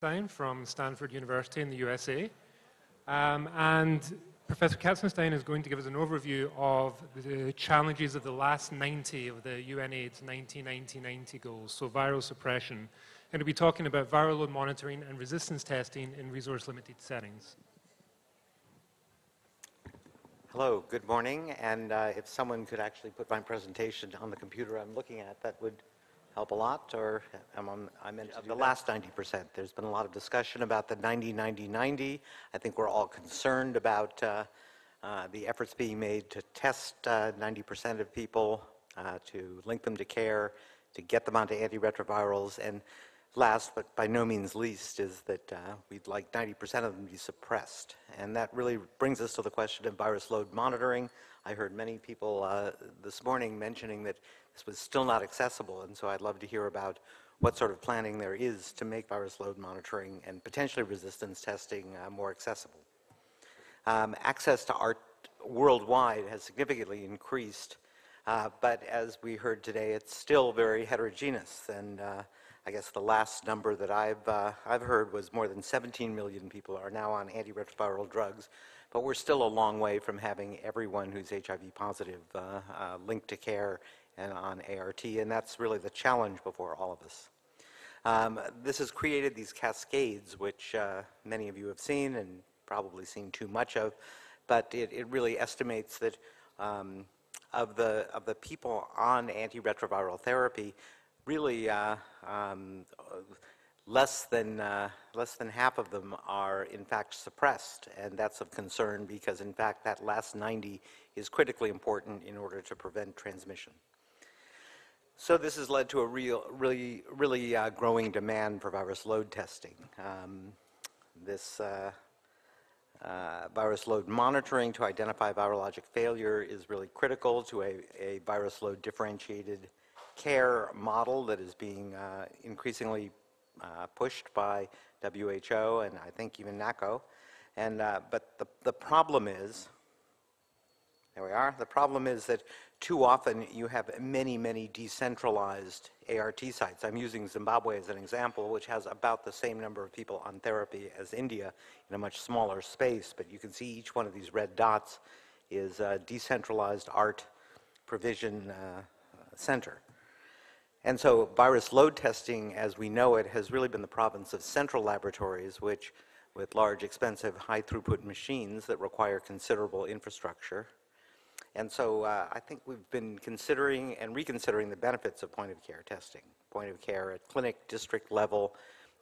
Katzenstein from Stanford University in the USA. And Professor Katzenstein is going to give us an overview of the challenges of the last 90 of the UNAIDS 90-90-90 goals, so viral suppression. And we'll be talking about viral load monitoring and resistance testing in resource-limited settings. Hello, good morning, and if someone could actually put my presentation on the computer I'm looking at, that would help a lot, or I meant of the last 90%. There's been a lot of discussion about the 90-90-90. I think we're all concerned about the efforts being made to test 90% of people, to link them to care, to get them onto antiretrovirals, and last but by no means least is that we'd like 90% of them to be suppressed. And that really brings us to the question of virus load monitoring. I heard many people this morning mentioning that this was still not accessible, and so I'd love to hear about what sort of planning there is to make virus load monitoring and potentially resistance testing more accessible. Access to ART worldwide has significantly increased, but as we heard today, it's still very heterogeneous. And I guess the last number that I've heard was more than 17 million people are now on antiretroviral drugs, but we're still a long way from having everyone who's HIV positive linked to care and on ART, and that's really the challenge before all of us. This has created these cascades, which many of you have seen and probably seen too much of, but it really estimates that of the people on antiretroviral therapy, really less than half of them are in fact suppressed, and that's of concern because in fact that last 90 is critically important in order to prevent transmission. So this has led to a really growing demand for virus load testing. This virus load monitoring to identify virologic failure is really critical to a virus load differentiated care model that is being increasingly pushed by WHO and I think even NACO. And but the problem is, there we are. The problem is that too often you have many decentralized ART sites. I'm using Zimbabwe as an example, which has about the same number of people on therapy as India in a much smaller space, but you can see each one of these red dots is a decentralized ART provision center. And so virus load testing, as we know it, has really been the province of central laboratories, which with large, expensive, high-throughput machines that require considerable infrastructure. And so I think we've been considering and reconsidering the benefits of point-of-care testing. Point-of-care at clinic, district level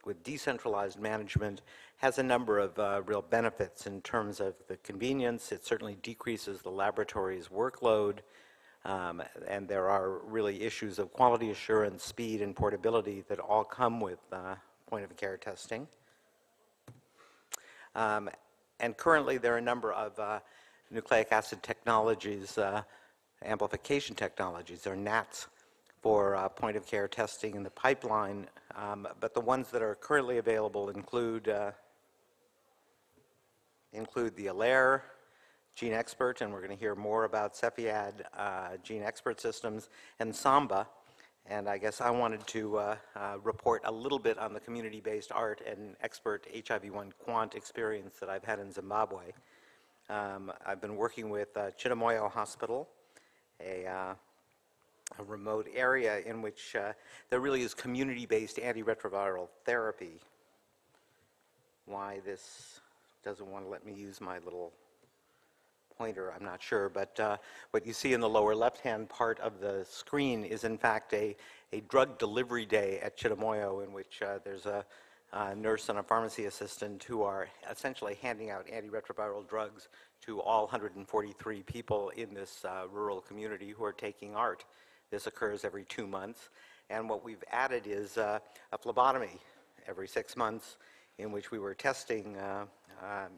with decentralized management has a number of real benefits in terms of the convenience. It certainly decreases the laboratory's workload, and there are really issues of quality assurance, speed, and portability that all come with point-of-care testing. And currently there are a number of nucleic acid technologies, amplification technologies, or NATs, for point-of-care testing in the pipeline, but the ones that are currently available include the ALAIR, Gene Expert, and we're going to hear more about Cefiad Gene Expert systems, and Samba. And I guess I wanted to report a little bit on the community-based ART and expert HIV-1 quant experience that I've had in Zimbabwe. I've been working with Chimoio Hospital, a remote area in which there really is community-based antiretroviral therapy. Why this doesn't want to let me use my little pointer, I'm not sure, but what you see in the lower left-hand part of the screen is in fact a drug delivery day at Chimoio, in which there's a nurse and a pharmacy assistant who are essentially handing out antiretroviral drugs to all 143 people in this rural community who are taking ART. This occurs every 2 months, and what we've added is a phlebotomy every 6 months, in which we were testing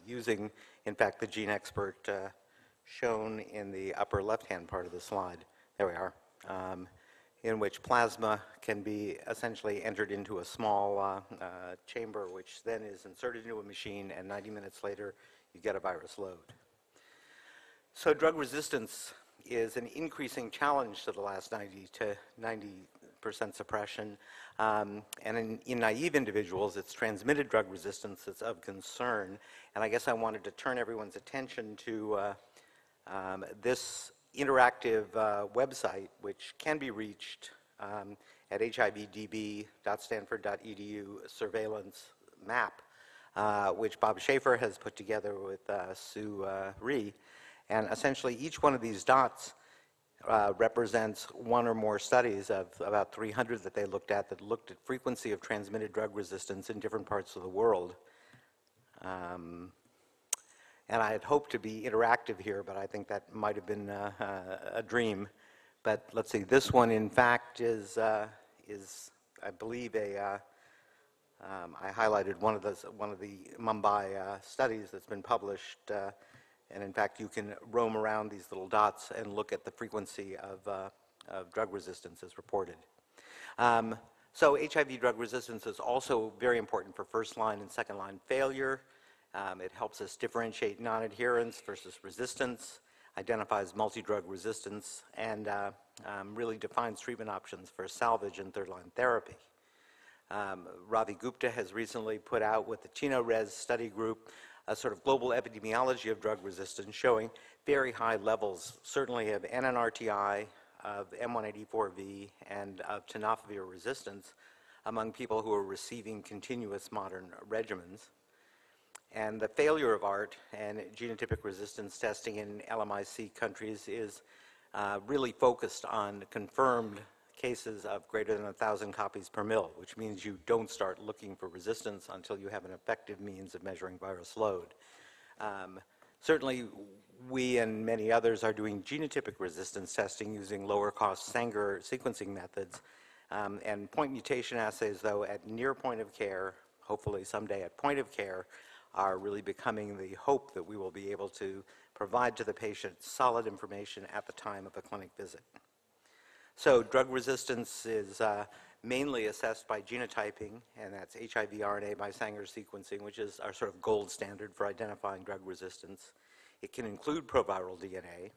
using, in fact, the Gene Expert shown in the upper left-hand part of the slide. There we are. In which plasma can be essentially entered into a small chamber, which then is inserted into a machine, and 90 minutes later you get a virus load. So drug resistance is an increasing challenge to the last 90 suppression. And in naive individuals, it's transmitted drug resistance that's of concern. And I guess I wanted to turn everyone's attention to this interactive website, which can be reached at hivdb.stanford.edu surveillance map, which Bob Schaefer has put together with Sue Rhee. And essentially, each one of these dots represents one or more studies of about 300 that they looked at frequency of transmitted drug resistance in different parts of the world. And I had hoped to be interactive here, but I think that might have been a dream. But let's see, this one in fact is I believe, I highlighted one of the Mumbai studies that's been published. And in fact, you can roam around these little dots and look at the frequency of drug resistance as reported. So HIV drug resistance is also very important for first-line and second-line failure. It helps us differentiate non-adherence versus resistance, identifies multi-drug resistance, and really defines treatment options for salvage and third-line therapy. Ravi Gupta has recently put out with the Chino-Res study group a sort of global epidemiology of drug resistance showing very high levels, certainly of NNRTI, of M184V, and of tenofovir resistance among people who are receiving continuous modern regimens. And the failure of ART and genotypic resistance testing in LMIC countries is really focused on confirmed cases of greater than 1,000 copies per mil, which means you don't start looking for resistance until you have an effective means of measuring virus load. Certainly, we and many others are doing genotypic resistance testing using lower cost Sanger sequencing methods. And point mutation assays, though, at near point of care, hopefully someday at point of care, are really becoming the hope that we will be able to provide to the patient solid information at the time of a clinic visit. So drug resistance is mainly assessed by genotyping, and that's HIV RNA by Sanger sequencing, which is our sort of gold standard for identifying drug resistance. It can include proviral DNA,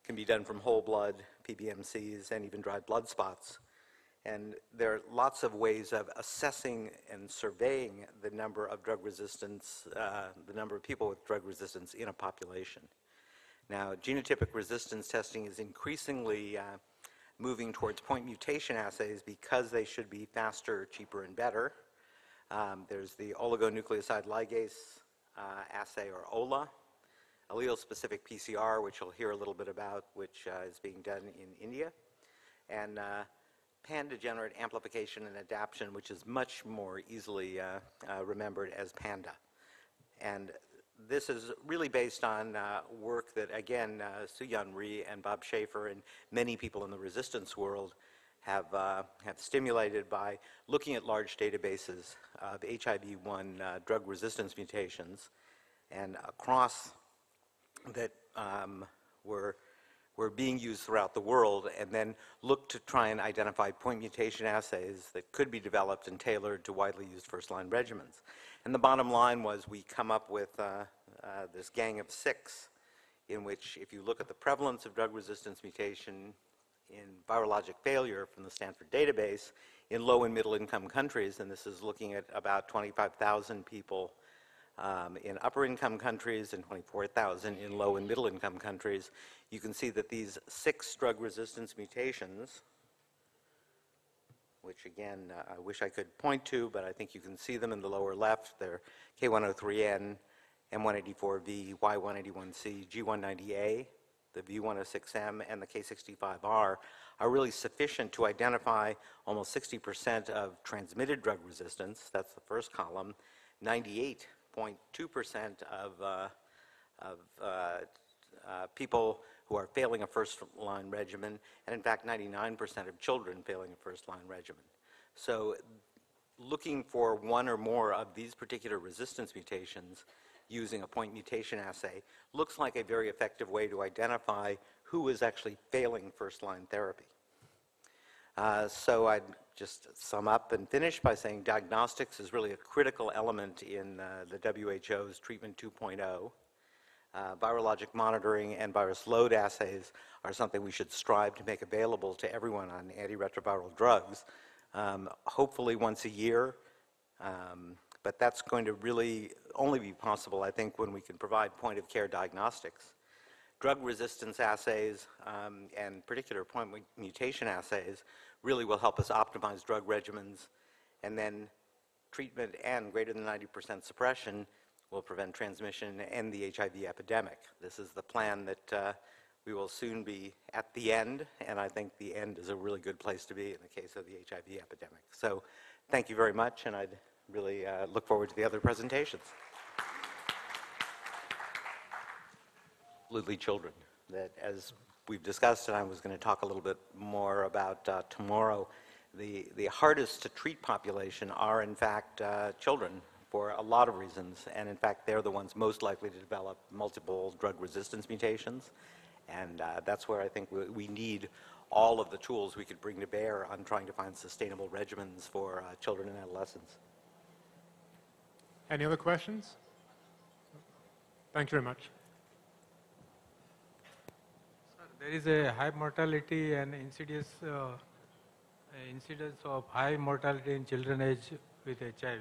can be done from whole blood, PBMCs, and even dried blood spots. And there are lots of ways of assessing and surveying the number of drug resistance, the number of people with drug resistance in a population. Now, genotypic resistance testing is increasingly moving towards point mutation assays because they should be faster, cheaper, and better. There's the oligonucleotide ligase assay, or OLA, allele-specific PCR, which you'll hear a little bit about, which is being done in India, and pan-degenerate amplification and adaptation, which is much more easily remembered as PANDA. And this is really based on work that, again, Sue Rhee and Bob Schaefer and many people in the resistance world have stimulated by looking at large databases of HIV-1 drug resistance mutations, and across that were being used throughout the world, and then look to try and identify point mutation assays that could be developed and tailored to widely used first-line regimens. And the bottom line was we come up with this gang of 6, in which if you look at the prevalence of drug resistance mutation in virologic failure from the Stanford database in low and middle income countries, and this is looking at about 25,000 people in upper income countries and 24,000 in low and middle income countries, you can see that these 6 drug resistance mutations, which again, I wish I could point to, but I think you can see them in the lower left. They're K103N, M184V, Y181C, G190A, the V106M, and the K65R are really sufficient to identify almost 60% of transmitted drug resistance. That's the first column. 98.2% of people who are failing a first-line regimen, and in fact 99% of children failing a first-line regimen. So looking for one or more of these particular resistance mutations using a point mutation assay looks like a very effective way to identify who is actually failing first-line therapy. So I'd just sum up and finish by saying diagnostics is really a critical element in the WHO's Treatment 2.0. Virologic monitoring and virus load assays are something we should strive to make available to everyone on antiretroviral drugs, hopefully once a year. But that's going to really only be possible, I think, when we can provide point-of-care diagnostics. Drug resistance assays and particular point mutation assays really will help us optimize drug regimens, and then treatment and greater than 90% suppression will prevent transmission and end the HIV epidemic. This is the plan that we will soon be at the end, and I think the end is a really good place to be in the case of the HIV epidemic. So thank you very much, and I'd really look forward to the other presentations. Absolutely children, that as we've discussed, and I was going to talk a little bit more about tomorrow, the hardest to treat population are in fact children, for a lot of reasons, and in fact they're the ones most likely to develop multiple drug resistance mutations, and that's where I think we need all of the tools we could bring to bear on trying to find sustainable regimens for children and adolescents. Any other questions? Thank you very much. Sir, there is a high mortality and incidence of high mortality in children age with HIV.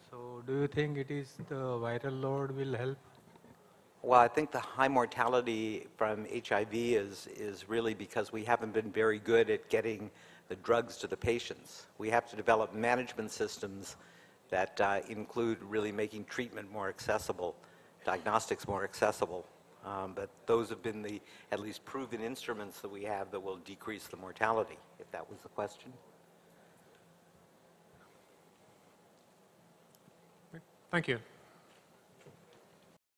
So do you think it is the viral load will help? Well, I think the high mortality from HIV is really because we haven't been very good at getting the drugs to the patients. We have to develop management systems that include really making treatment more accessible, diagnostics more accessible. But those have been the at least proven instruments that we have that will decrease the mortality, if that was the question. Thank you.